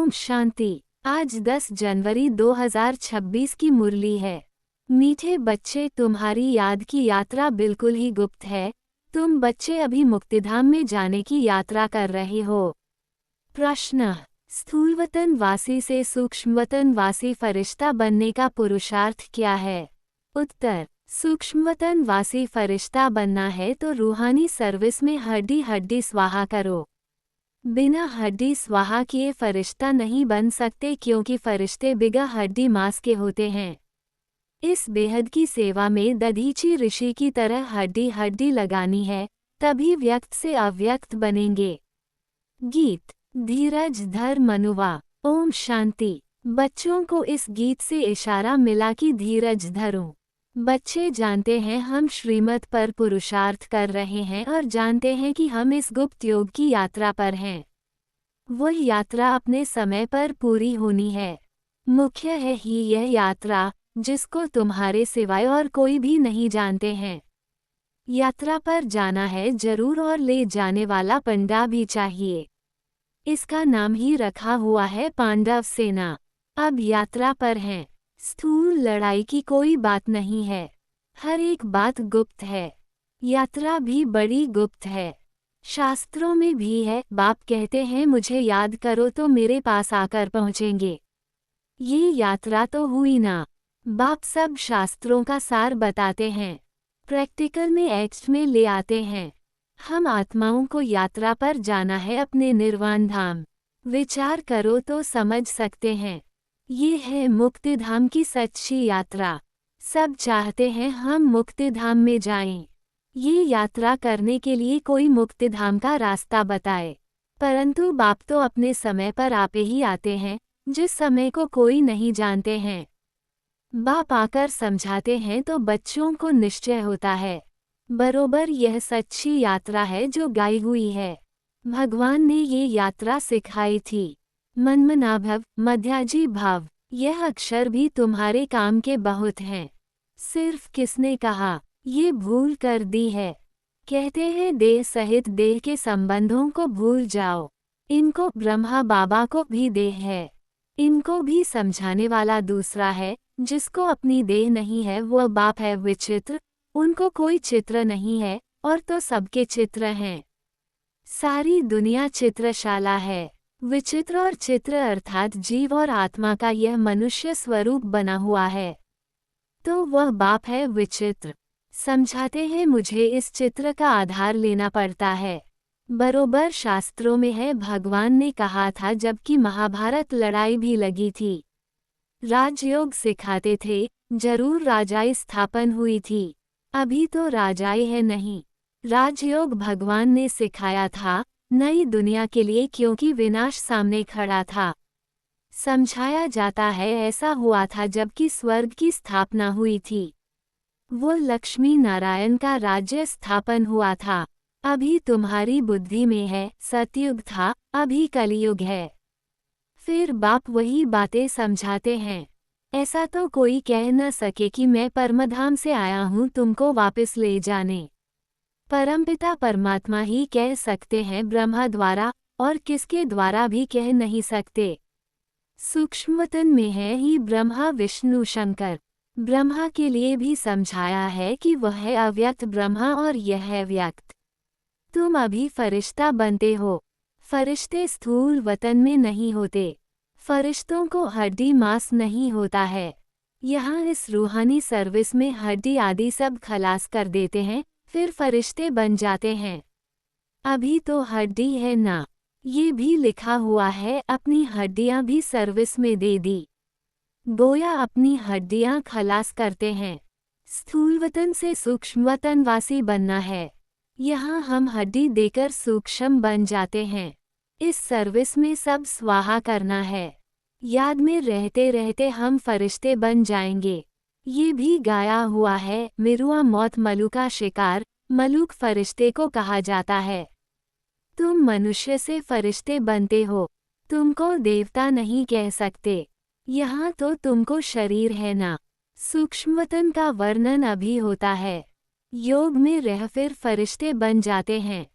ओम शांति। आज 10 जनवरी 2026 की मुरली है। मीठे बच्चे, तुम्हारी याद की यात्रा बिल्कुल ही गुप्त है। तुम बच्चे अभी मुक्तिधाम में जाने की यात्रा कर रहे हो। प्रश्न: स्थूलवतन वासी से सूक्ष्मवतन वासी फरिश्ता बनने का पुरुषार्थ क्या है? उत्तर: सूक्ष्मवतन वासी फरिश्ता बनना है तो रूहानी सर्विस में हड्डी हड्डी स्वाहा करो। बिना हड्डी स्वाहा किए फरिश्ता नहीं बन सकते, क्योंकि फरिश्ते बिगा हड्डी मांस के होते हैं। इस बेहद की सेवा में दधीची ऋषि की तरह हड्डी हड्डी लगानी है, तभी व्यक्त से अव्यक्त बनेंगे। गीत: धीरज धर मनुवा। ओम शांति। बच्चों को इस गीत से इशारा मिला कि धीरज धरो। बच्चे जानते हैं हम श्रीमत पर पुरुषार्थ कर रहे हैं और जानते हैं कि हम इस गुप्त योग की यात्रा पर हैं। वह यात्रा अपने समय पर पूरी होनी है। मुख्य है ही यह यात्रा जिसको तुम्हारे सिवाय और कोई भी नहीं जानते हैं। यात्रा पर जाना है जरूर, और ले जाने वाला पंडा भी चाहिए। इसका नाम ही रखा हुआ है पांडव सेना। अब यात्रा पर हैं। स्थूल लड़ाई की कोई बात नहीं है। हर एक बात गुप्त है। यात्रा भी बड़ी गुप्त है। शास्त्रों में भी है। बाप कहते हैं मुझे याद करो तो मेरे पास आकर पहुँचेंगे। ये यात्रा तो हुई ना। बाप सब शास्त्रों का सार बताते हैं, प्रैक्टिकल में एक्ट में ले आते हैं। हम आत्माओं को यात्रा पर जाना है अपने निर्वाण धाम। विचार करो तो समझ सकते हैं। ये है मुक्तिधाम की सच्ची यात्रा। सब चाहते हैं हम मुक्तिधाम में जाएं। ये यात्रा करने के लिए कोई मुक्तिधाम का रास्ता बताए, परंतु बाप तो अपने समय पर आपे ही आते हैं, जिस समय को कोई नहीं जानते हैं। बाप आकर समझाते हैं तो बच्चों को निश्चय होता है बरोबर यह सच्ची यात्रा है जो गाई हुई है। भगवान ने ये यात्रा सिखाई थी। मनमनाभव मध्याजी भाव, यह अक्षर भी तुम्हारे काम के बहुत हैं। सिर्फ किसने कहा? ये भूल कर दी है। कहते हैं देह सहित देह के संबंधों को भूल जाओ। इनको ब्रह्मा बाबा को भी देह है। इनको भी समझाने वाला दूसरा है। जिसको अपनी देह नहीं है वह बाप है विचित्र। उनको कोई चित्र नहीं है, और तो सबके चित्र हैं। सारी दुनिया चित्रशाला है। विचित्र और चित्र अर्थात जीव और आत्मा का यह मनुष्य स्वरूप बना हुआ है, तो वह बाप है विचित्र। समझाते हैं मुझे इस चित्र का आधार लेना पड़ता है। बरोबर शास्त्रों में है। भगवान ने कहा था जबकि महाभारत लड़ाई भी लगी थी। राजयोग सिखाते थे, जरूर राजाई स्थापन हुई थी। अभी तो राजाई है नहीं। राजयोग भगवान ने सिखाया था नई दुनिया के लिए, क्योंकि विनाश सामने खड़ा था। समझाया जाता है ऐसा हुआ था जबकि स्वर्ग की स्थापना हुई थी। वो लक्ष्मी नारायण का राज्य स्थापन हुआ था। अभी तुम्हारी बुद्धि में है सतयुग था, अभी कलियुग है। फिर बाप वही बातें समझाते हैं। ऐसा तो कोई कह न सके कि मैं परमधाम से आया हूँ तुमको वापस ले जाने। परमपिता परमात्मा ही कह सकते हैं ब्रह्मा द्वारा, और किसके द्वारा भी कह नहीं सकते। सूक्ष्मवतन में है ही ब्रह्मा विष्णु शंकर। ब्रह्मा के लिए भी समझाया है कि वह है अव्यक्त ब्रह्मा और यह है व्यक्त। तुम अभी फरिश्ता बनते हो। फरिश्ते स्थूल वतन में नहीं होते। फरिश्तों को हड्डी मांस नहीं होता है। यहाँ इस रूहानी सर्विस में हड्डी आदि सब खलास कर देते हैं, फिर फरिश्ते बन जाते हैं। अभी तो हड्डी है ना। ये भी लिखा हुआ है अपनी हड्डियाँ भी सर्विस में दे दी। गोया अपनी हड्डियाँ खलास करते हैं। स्थूलवतन से सूक्ष्मवतनवासी बनना है। यहाँ हम हड्डी देकर सूक्ष्म बन जाते हैं। इस सर्विस में सब स्वाहा करना है। याद में रहते रहते हम फरिश्ते बन जाएंगे। ये भी गाया हुआ है मिरुआ मौत मलू का शिकार। मलूक फरिश्ते को कहा जाता है। तुम मनुष्य से फरिश्ते बनते हो। तुमको देवता नहीं कह सकते। यहाँ तो तुमको शरीर है ना। सूक्ष्मवतन का वर्णन अभी होता है। योग में रह फिर फरिश्ते बन जाते हैं।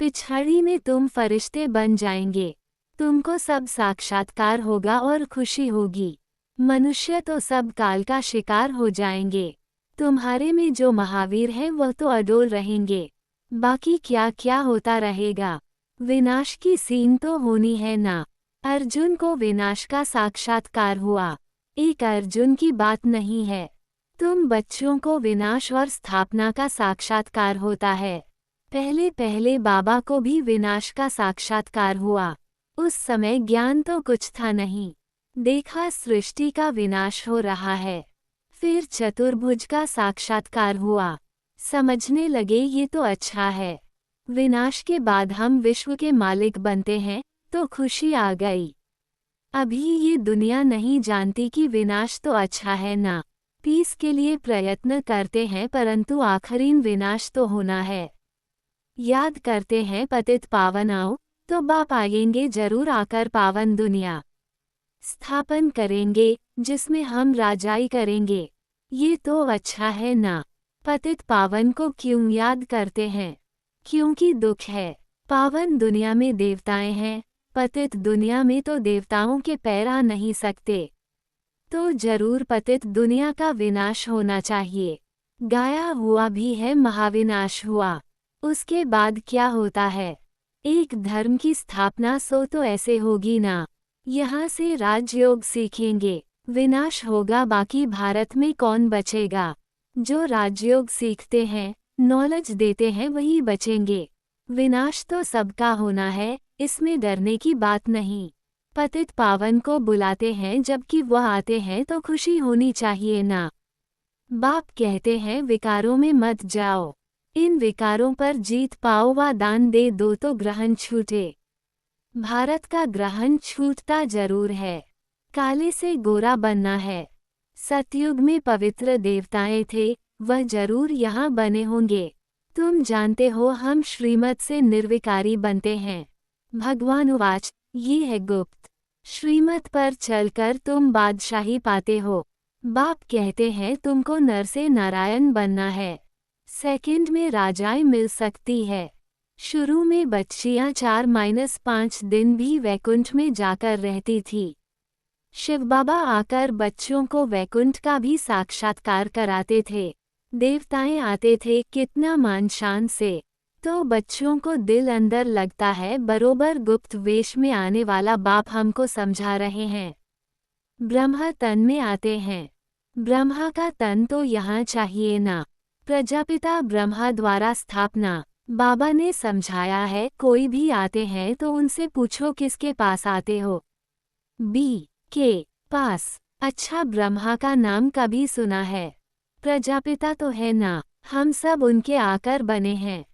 पिछड़ी में तुम फरिश्ते बन जाएंगे। तुमको सब साक्षात्कार होगा और खुशी होगी। मनुष्य तो सब काल का शिकार हो जाएंगे। तुम्हारे में जो महावीर हैं वह तो अडोल रहेंगे। बाकी क्या क्या होता रहेगा। विनाश की सीन तो होनी है ना। अर्जुन को विनाश का साक्षात्कार हुआ। एक अर्जुन की बात नहीं है। तुम बच्चों को विनाश और स्थापना का साक्षात्कार होता है। पहले पहले बाबा को भी विनाश का साक्षात्कार हुआ। उस समय ज्ञान तो कुछ था नहीं। देखा सृष्टि का विनाश हो रहा है। फिर चतुर्भुज का साक्षात्कार हुआ। समझने लगे ये तो अच्छा है। विनाश के बाद हम विश्व के मालिक बनते हैं तो खुशी आ गई। अभी ये दुनिया नहीं जानती कि विनाश तो अच्छा है ना। पीस के लिए प्रयत्न करते हैं परंतु आखिरीन विनाश तो होना है। याद करते हैं पतित पावन आओ तो बाप आएंगे जरूर आकर पावन दुनिया स्थापन करेंगे जिसमें हम राजाई करेंगे। ये तो अच्छा है ना। पतित पावन को क्यों याद करते हैं? क्योंकि दुख है। पावन दुनिया में देवताएं हैं, पतित दुनिया में तो देवताओं के पैर आ नहीं सकते। तो जरूर पतित दुनिया का विनाश होना चाहिए। गाया हुआ भी है महाविनाश हुआ। उसके बाद क्या होता है? एक धर्म की स्थापना सो तो ऐसे होगी ना। यहाँ से राजयोग सीखेंगे, विनाश होगा बाकी भारत में कौन बचेगा। जो राजयोग सीखते हैं, नॉलेज देते हैं वही बचेंगे। विनाश तो सबका होना है, इसमें डरने की बात नहीं। पतित पावन को बुलाते हैं जबकि वह आते हैं तो खुशी होनी चाहिए ना। बाप कहते हैं विकारों में मत जाओ। इन विकारों पर जीत पाओ व दान दे दो तो ग्रहण छूटे। भारत का ग्रहण छूटता जरूर है। काले से गोरा बनना है। सतयुग में पवित्र देवताएं थे, वह जरूर यहाँ बने होंगे। तुम जानते हो हम श्रीमत से निर्विकारी बनते हैं। भगवान उवाच, ये है गुप्त। श्रीमत पर चलकर तुम बादशाही पाते हो। बाप कहते हैं तुमको नर से नारायण बनना है। सेकंड में राजाएं मिल सकती है। शुरू में बच्चियां 4-5 दिन भी वैकुंठ में जाकर रहती थी। शिव बाबा आकर बच्चों को वैकुंठ का भी साक्षात्कार कराते थे। देवताएं आते थे कितना मान शान से। तो बच्चों को दिल अंदर लगता है बरोबर गुप्त वेश में आने वाला बाप हमको समझा रहे हैं। ब्रह्मा तन में आते हैं। ब्रह्मा का तन तो यहाँ चाहिए ना। प्रजापिता ब्रह्मा द्वारा स्थापना। बाबा ने समझाया है कोई भी आते हैं तो उनसे पूछो किसके पास आते हो। बी के पास। अच्छा ब्रह्मा का नाम कभी सुना है? प्रजापिता तो है ना। हम सब उनके आकर बने हैं।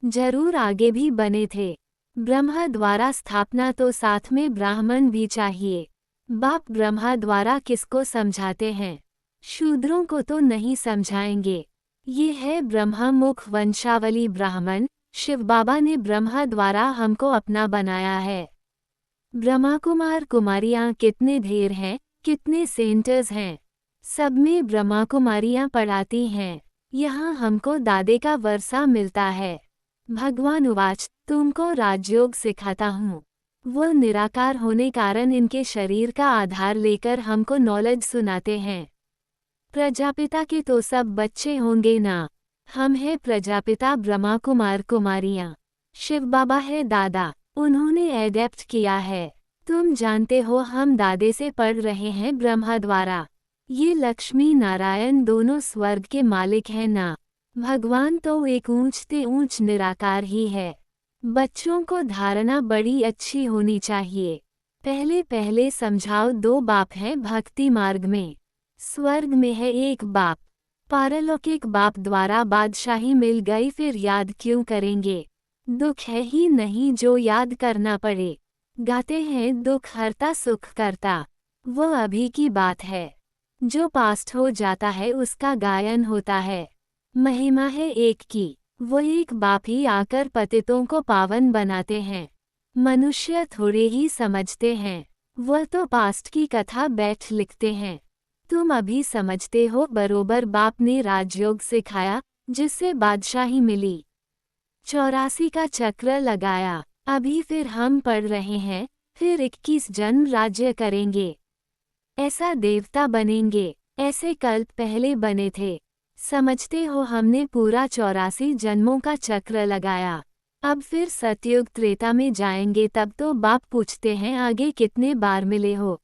जरूर आगे भी बने थे। ब्रह्मा द्वारा स्थापना तो साथ में ब्राह्मण भी चाहिए। बाप ब्रह्मा द्वारा किसको समझाते हैं? शूद्रों को तो नहीं समझाएंगे। ये है ब्रह्मा मुख वंशावली ब्राह्मण। शिव बाबा ने ब्रह्मा द्वारा हमको अपना बनाया है। ब्रह्मा कुमार कुमारियाँ कितने ढेर हैं, कितने सेंटर्स हैं। सब में ब्रह्मा कुमारियाँ पढ़ाती हैं। यहाँ हमको दादे का वर्षा मिलता है। भगवान उवाच, तुमको राजयोग सिखाता हूँ। वह निराकार होने कारण इनके शरीर का आधार लेकर हमको नॉलेज सुनाते हैं। प्रजापिता के तो सब बच्चे होंगे ना। हम हैं प्रजापिता ब्रह्मा कुमार कुमारियाँ। शिव बाबा है दादा, उन्होंने एडेप्ट किया है। तुम जानते हो हम दादे से पढ़ रहे हैं ब्रह्मा द्वारा। ये लक्ष्मी नारायण दोनों स्वर्ग के मालिक हैं ना। भगवान तो एक ऊंचते ऊंच निराकार ही है। बच्चों को धारणा बड़ी अच्छी होनी चाहिए। पहले पहले समझाओ दो बाप हैं भक्ति मार्ग में। स्वर्ग में है एक बाप। पारलौकिक बाप द्वारा बादशाही मिल गई फिर याद क्यों करेंगे। दुख है ही नहीं जो याद करना पड़े। गाते हैं दुख हरता सुख करता। वो अभी की बात है। जो पास्ट हो जाता है उसका गायन होता है। महिमा है एक की। वो एक बाप ही आकर पतितों को पावन बनाते हैं। मनुष्य थोड़े ही समझते हैं। वह तो पास्ट की कथा बैठ लिखते हैं। तुम अभी समझते हो बरोबर बाप ने राजयोग सिखाया जिससे बादशाही मिली। 84 का चक्र लगाया। अभी फिर हम पढ़ रहे हैं फिर 21 जन्म राज्य करेंगे, ऐसा देवता बनेंगे, ऐसे कल्प पहले बने थे। समझते हो हमने पूरा 84 जन्मों का चक्र लगाया। अब फिर सतयुग त्रेता में जाएंगे तब तो बाप पूछते हैं आगे कितने बार मिले हो।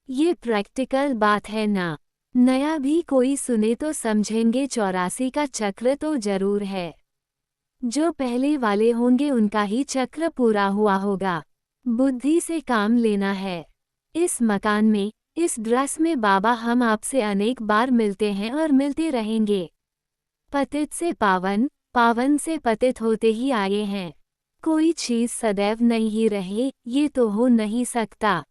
ये प्रैक्टिकल बात है ना। नया भी कोई सुने तो समझेंगे 84 का चक्र तो जरूर है। जो पहले वाले होंगे उनका ही चक्र पूरा हुआ होगा। बुद्धि से काम लेना है। इस मकान में, इस ड्रेस में बाबा हम आपसे अनेक बार मिलते हैं और मिलते रहेंगे। पतित से पावन, पावन से पतित होते ही आए हैं। कोई चीज सदैव नहीं ही रहे, ये तो हो नहीं सकता।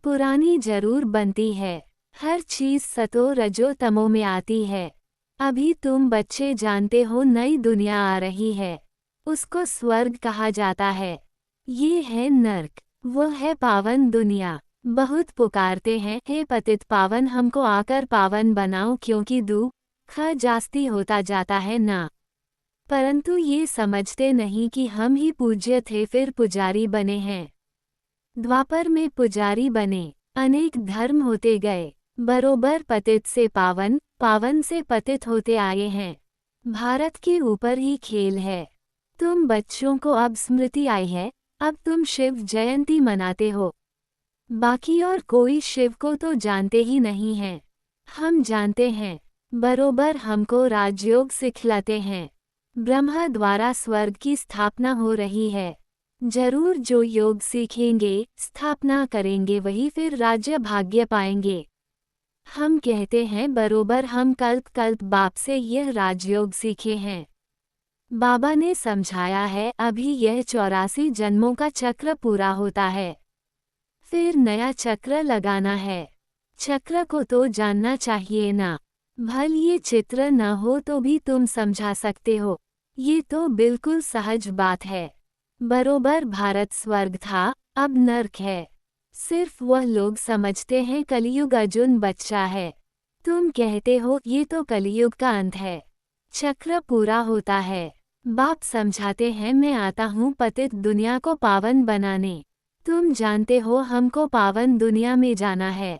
पुरानी जरूर बनती है। हर चीज सतो रजो तमो में आती है। अभी तुम बच्चे जानते हो नई दुनिया आ रही है, उसको स्वर्ग कहा जाता है। ये है नर्क, वो है पावन दुनिया। बहुत पुकारते हैं हे पतित पावन हमको आकर पावन बनाओ क्योंकि दुख जास्ती होता जाता है ना। परंतु ये समझते नहीं कि हम ही पूज्य थे फिर पुजारी बने हैं। द्वापर में पुजारी बने, अनेक धर्म होते गए, बरोबर पतित से पावन, पावन से पतित होते आए हैं। भारत के ऊपर ही खेल है। तुम बच्चों को अब स्मृति आई है, अब तुम शिव जयंती मनाते हो। बाकी और कोई शिव को तो जानते ही नहीं हैं। हम जानते हैं, बरोबर हमको राजयोग सिखलाते हैं। ब्रह्मा द्वारा स्वर्ग की स्थापना हो रही है। जरूर जो योग सीखेंगे, स्थापना करेंगे वही फिर राज्य भाग्य पाएंगे। हम कहते हैं बरोबर हम कल्प कल्प बाप से यह राजयोग सीखे हैं। बाबा ने समझाया है अभी यह 84 जन्मों का चक्र पूरा होता है, फिर नया चक्र लगाना है। चक्र को तो जानना चाहिए ना। भल ये चित्र न हो तो भी तुम समझा सकते हो, ये तो बिल्कुल सहज बात है। बरोबर भारत स्वर्ग था, अब नर्क है। सिर्फ वह लोग समझते हैं कलयुग अर्जुन बच्चा है। तुम कहते हो ये तो कलयुग का अंत है, चक्र पूरा होता है। बाप समझाते हैं मैं आता हूँ पतित दुनिया को पावन बनाने। तुम जानते हो हमको पावन दुनिया में जाना है।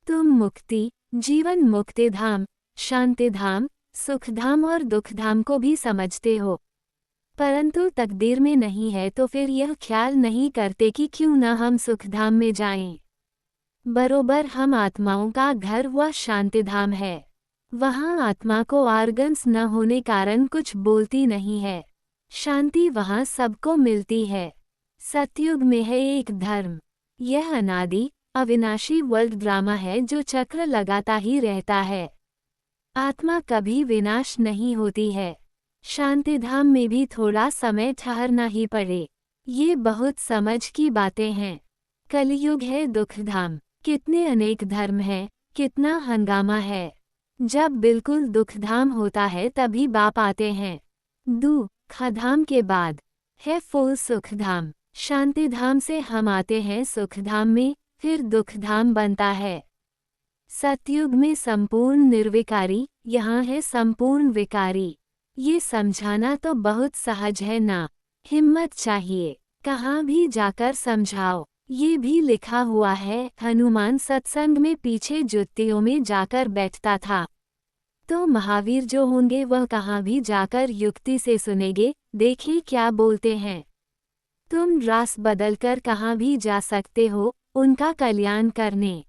तुम मुक्ति, जीवन मुक्ति धाम, शांति धाम, सुख धाम और दुख धाम को भी समझते हो, परंतु तकदीर में नहीं है तो फिर यह ख्याल नहीं करते कि क्यों न हम सुख धाम में जाएं। बरोबर हम आत्माओं का घर वह शांति धाम है। वहाँ आत्मा को आर्गन्स न होने कारण कुछ बोलती नहीं है। शांति वहाँ सबको मिलती है। सतयुग में है एक धर्म। यह अनादि अविनाशी वर्ल्ड ड्रामा है जो चक्र लगाता ही रहता है। आत्मा कभी विनाश नहीं होती है। शांति धाम में भी थोड़ा समय ठहरना ही पड़े। ये बहुत समझ की बातें हैं। कलयुग है दुख धाम, कितने अनेक धर्म हैं, कितना हंगामा है। जब बिल्कुल दुख धाम होता है तभी बाप आते हैं। दुख धाम के बाद है फुल सुख धाम। शांति धाम से हम आते हैं सुख धाम में, फिर दुख धाम बनता है। सतयुग में संपूर्ण निर्विकारी, यहाँ है संपूर्ण विकारी। ये समझाना तो बहुत सहज है ना। हिम्मत चाहिए, कहाँ भी जाकर समझाओ। ये भी लिखा हुआ है हनुमान सत्संग में पीछे जुत्तियों में जाकर बैठता था। तो महावीर जो होंगे वह कहाँ भी जाकर युक्ति से सुनेंगे, देखिए क्या बोलते हैं। तुम रास बदलकर कहाँ भी जा सकते हो उनका कल्याण करने।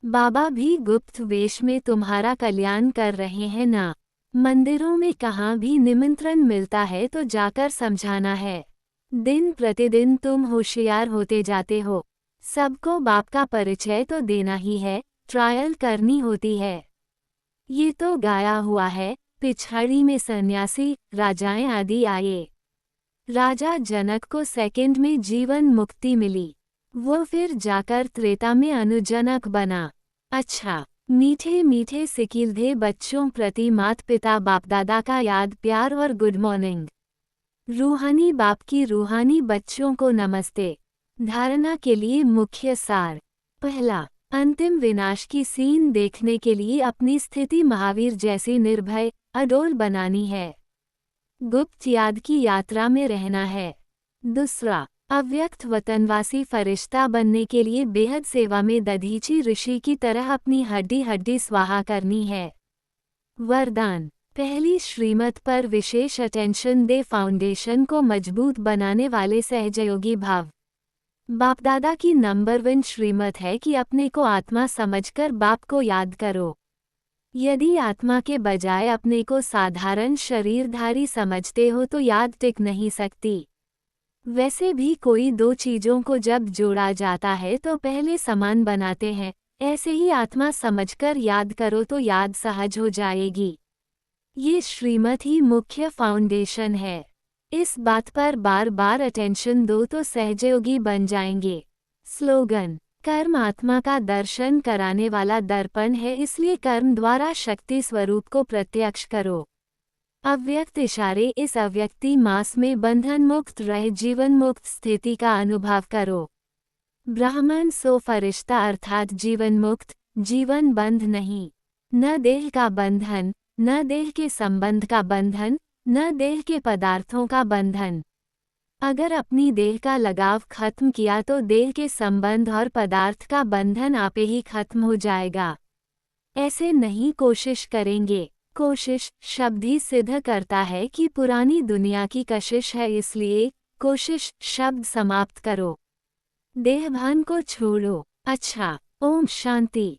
बाबा भी गुप्त वेश में तुम्हारा कल्याण कर रहे हैं ना। मंदिरों में कहाँ भी निमंत्रण मिलता है तो जाकर समझाना है। दिन प्रतिदिन तुम होशियार होते जाते हो। सबको बाप का परिचय तो देना ही है, ट्रायल करनी होती है। ये तो गाया हुआ है, पिछाड़ी में सन्यासी राजाएं आदि आए। राजा जनक को सेकंड में जीवन मुक्ति मिली, वो फिर जाकर त्रेता में अनुजनक बना। अच्छा, मीठे मीठे सिकिलधे बच्चों प्रति मात पिता बाप दादा का याद प्यार और गुड मॉर्निंग। रूहानी बाप की रूहानी बच्चों को नमस्ते। धारणा के लिए मुख्य सार। पहला, अंतिम विनाश की सीन देखने के लिए अपनी स्थिति महावीर जैसी निर्भय अडोल बनानी है। गुप्त याद की यात्रा में रहना है। दूसरा, अव्यक्त वतनवासी फरिश्ता बनने के लिए बेहद सेवा में दधीची ऋषि की तरह अपनी हड्डी हड्डी स्वाहा करनी है। वरदान। पहली श्रीमत पर विशेष अटेंशन दे, फाउंडेशन को मजबूत बनाने वाले सहजयोगी भाव। बापदादा की नंबर 1 श्रीमत है कि अपने को आत्मा समझकर बाप को याद करो। यदि आत्मा के बजाय अपने को साधारण शरीरधारी समझते हो तो याद टिक नहीं सकती। वैसे भी कोई दो चीज़ों को जब जोड़ा जाता है तो पहले समान बनाते हैं, ऐसे ही आत्मा समझकर याद करो तो याद सहज हो जाएगी। ये श्रीमत ही मुख्य फाउंडेशन है। इस बात पर बार बार अटेंशन दो तो सहजयोगी बन जाएंगे। स्लोगन। कर्म आत्मा का दर्शन कराने वाला दर्पण है, इसलिए कर्म द्वारा शक्ति स्वरूप को प्रत्यक्ष करो। अव्यक्त इशारे। इस अव्यक्ति मास में बंधन मुक्त रह जीवन मुक्त स्थिति का अनुभव करो। ब्राह्मण सो फरिश्ता अर्थात जीवन मुक्त, जीवन बंध नहीं। न देह का बंधन, न देह के संबंध का बंधन, न देह के पदार्थों का बंधन। अगर अपनी देह का लगाव खत्म किया तो देह के संबंध और पदार्थ का बंधन आपे ही खत्म हो जाएगा। ऐसे नहीं कोशिश करेंगे। कोशिश शब्द ही सिद्ध करता है कि पुरानी दुनिया की कशिश है, इसलिए कोशिश शब्द समाप्त करो। देहभान को छोड़ो। अच्छा। ओम शांति।